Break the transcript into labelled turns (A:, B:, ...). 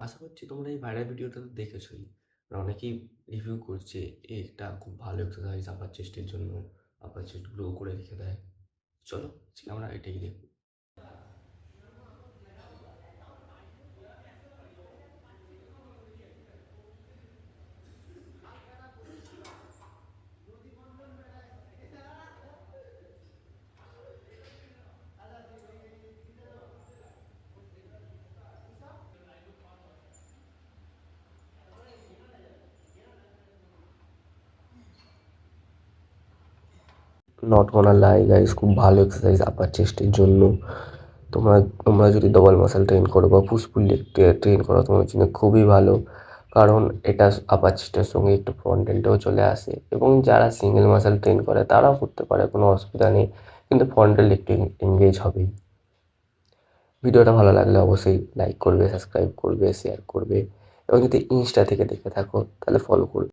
A: আশা করছি তোমরা এই ভাইরাল ভিডিওটা তো দেখেছোই। অনেকেই রিভিউ করছে এটা খুব ভালো এক্সারসাইজ আপার চেস্টের জন্য, আপার চেস্ট গ্রো করে রেখে দেয়। চলো আজকে আমরা এটাই দেখব। নট গোনা লাই গাইস, খুব ভালো এক্সারসাইজ আপার চেস্টের জন্য। তোমরা তোমরা যদি ডবল মাসেল ট্রেন করো বা পুশ পুল লেগ ট্রেন করো তোমার জন্য খুবই ভালো, কারণ এটা আপার চেস্টের সঙ্গে একটু ফ্রন্ট ডেল্টাও চলে আসে। এবং যারা সিঙ্গেল মাসেল ট্রেন করে তারাও করতে পারে, কোনো অসুবিধা নেই, কিন্তু ফ্রন্ট ডেল একটু এঙ্গেজ হবেই। ভিডিওটা ভালো লাগলে অবশ্যই লাইক করবে, সাবস্ক্রাইব করবে, শেয়ার করবে, এবং যদি ইনস্টা থেকে দেখে থাকো তাহলে ফলো করবে।